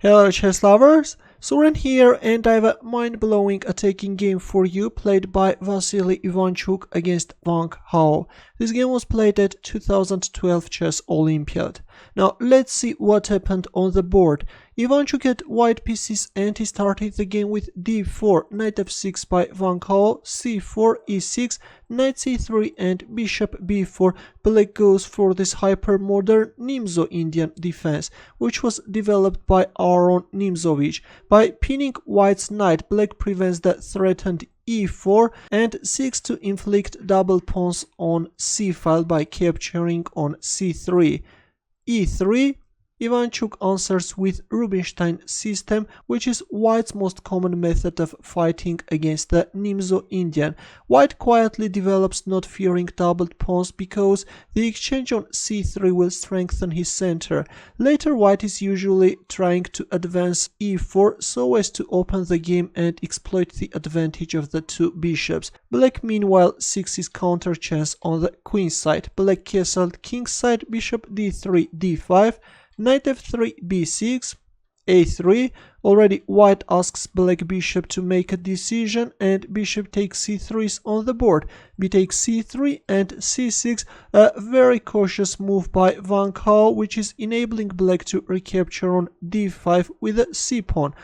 Hello chess lovers, Suren here, and I have a mind-blowing attacking game for you played by Vassily Ivanchuk against Wang. This game was played at 2012 Chess Olympiad. Now let's see what happened on the board. Ivanchuk had white pieces and he started the game with d4, knight f6 by Wang, c4, e6, knight c3 and bishop b4. Black goes for this hyper-modern Nimzo-Indian defense, which was developed by Aron Nimzovich. By pinning white's knight, black prevents the threatened e4 and seeks to inflict double pawns on c file by capturing on c3. e3, Ivanchuk answers with Rubinstein system, which is white's most common method of fighting against the Nimzo-Indian. White quietly develops not fearing doubled pawns because the exchange on c3 will strengthen his center. Later white is usually trying to advance e4 so as to open the game and exploit the advantage of the two bishops. Black meanwhile seeks his counter chance on the queen side. Black castled king side, bishop d3 d5, knight f3 b6, a3. Already white asks black bishop to make a decision and bishop takes c3 is on the board. B takes c3 and c6, a very cautious move by Wang, which is enabling black to recapture on d5 with a c pawn.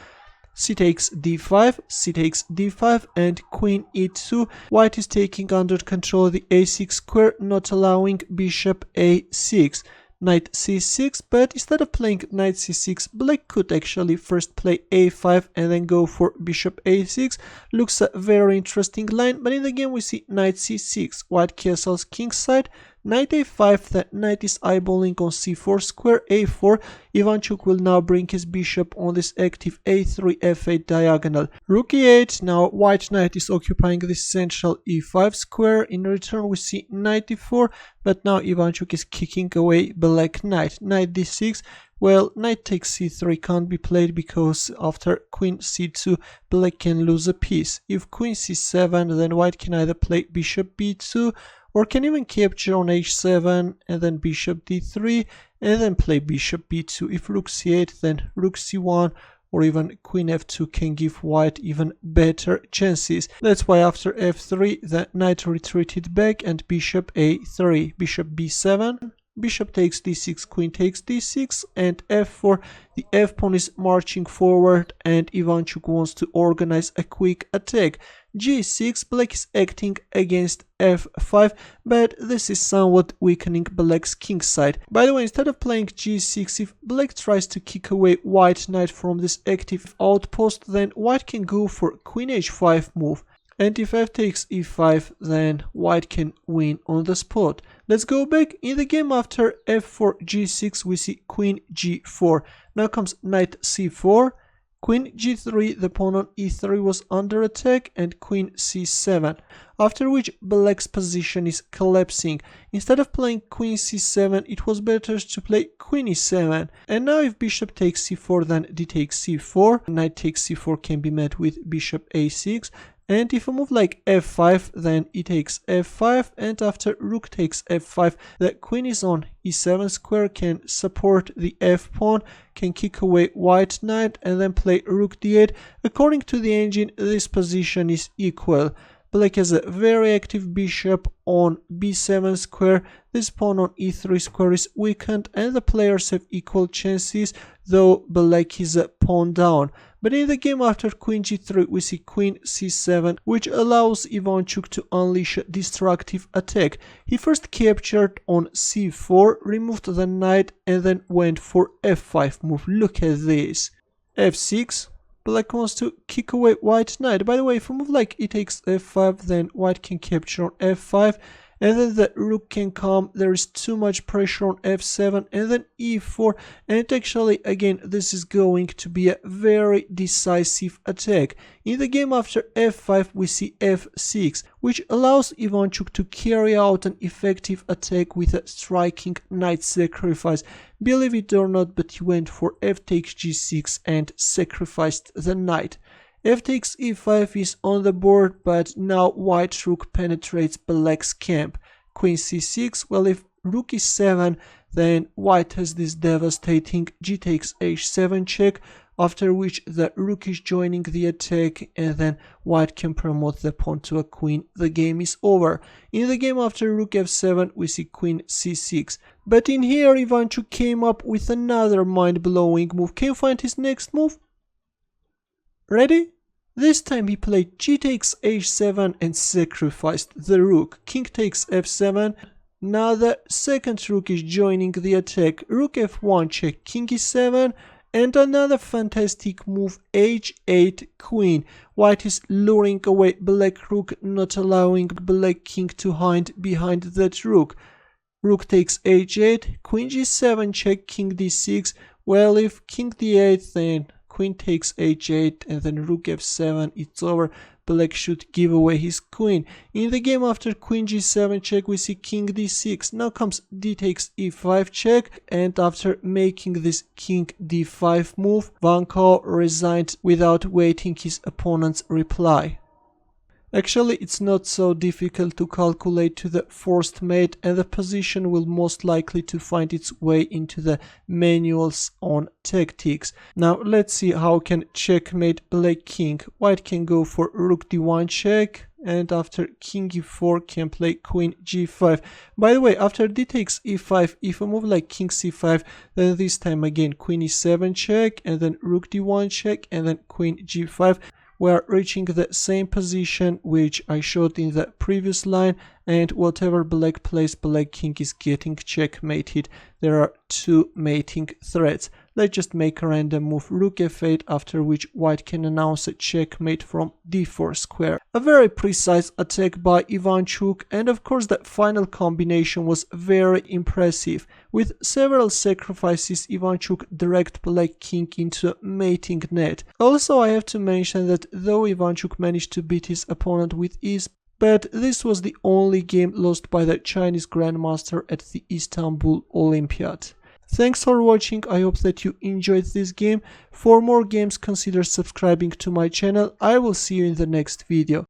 C takes d5, c takes d5 and queen e2. White is taking under control the a6 square, not allowing bishop a6. Knight c6, but instead of playing knight c6, black could actually first play a5 and then go for bishop a6. Looks a very interesting line, but in the game we see knight c6, white castles king side, knight a5, the knight is eyeballing on c4 square, a4. Ivanchuk will now bring his bishop on this active a3 f8 diagonal. Rook e8, now white knight is occupying this central e5 square. In return we see knight e4, but now Ivanchuk is kicking away black knight. Knight d6, well, knight takes c3 can't be played because after queen c2 black can lose a piece. If queen c7, then white can either play bishop b2 or can even capture on h7 and then bishop d3 and then play bishop b2. If rook c8, then rook c1 or even queen f2 can give white even better chances. That's why after f3 the knight retreated back and bishop a3, bishop b7, bishop takes d6, queen takes d6 and f4. The f-pawn is marching forward and Ivanchuk wants to organize a quick attack. g6, black is acting against f5, but this is somewhat weakening black's king side. By the way, instead of playing g6, if black tries to kick away white knight from this active outpost, then white can go for queen h5 move. And if f takes e5, then white can win on the spot. Let's go back. In the game after f4 g6 we see queen g4. Now comes knight c4, queen g3, the pawn on e3 was under attack, and queen c7, after which black's position is collapsing. Instead of playing queen c7, it was better to play queen e7. And now if bishop takes c4, then d takes c4, knight takes c4 can be met with bishop a6. And if a move like f5, then e takes f5, and after rook takes f5, the queen is on e7 square, can support the f-pawn, can kick away white knight, and then play rook d8. According to the engine, this position is equal. Black has a very active bishop on b7 square. This pawn on e3 square is weakened and the players have equal chances, though black is a pawn down. But in the game after queen g3 we see queen c7, which allows Ivanchuk to unleash a destructive attack. He first captured on c4, removed the knight and then went for f5 move. Look at this. f6. Black wants to kick away white knight. By the way, if a move like e takes f5, then white can capture on f5 and then the rook can come. There is too much pressure on f7 and then e4, and actually again this is going to be a very decisive attack. In the game after f5 we see f6, which allows Ivanchuk to carry out an effective attack with a striking knight sacrifice. Believe it or not, but he went for f takes g6 and sacrificed the knight. F takes e5 is on the board, but now white rook penetrates black's camp. Queen c6, well, if rook is 7, then white has this devastating g takes h7 check, after which the rook is joining the attack, and then white can promote the pawn to a queen. The game is over. In the game after rook f7 we see queen c6. But in here Ivanchuk came up with another mind-blowing move. Can you find his next move? Ready? This time he played g takes h7 and sacrificed the rook. King takes f7. Now the second rook is joining the attack. Rook f1 check, king e7, and another fantastic move, h8 queen. White is luring away black rook, not allowing black king to hide behind that rook. Rook takes h8, queen g7 check, king d6. Well, if king d8, then queen takes h8, and then rook f7, it's over. Black should give away his queen. In the game after queen g7 check we see king d6. Now comes d takes e5 check, and after making this king d5 move, Wang resigned without waiting his opponent's reply. Actually, it's not so difficult to calculate to the forced mate, and the position will most likely to find its way into the manuals on tactics. Now let's see how can checkmate black king. White can go for rook d1 check, and after king e4 can play queen g5. By the way, after d takes e5, if a move like king c5, then this time again queen e7 check, and then rook d1 check, and then queen g5. We are reaching the same position which I showed in the previous line, and whatever black plays, black king is getting checkmated. There are two mating threats. Let's just make a random move, rook f8, after which white can announce a checkmate from d4 square. A very precise attack by Ivanchuk, and of course the final combination was very impressive. With several sacrifices, Ivanchuk dragged black king into a mating net. Also, I have to mention that though Ivanchuk managed to beat his opponent with ease, but this was the only game lost by the Chinese Grandmaster at the Istanbul Olympiad. Thanks for watching. I hope that you enjoyed this game. For more games, consider subscribing to my channel. I will see you in the next video.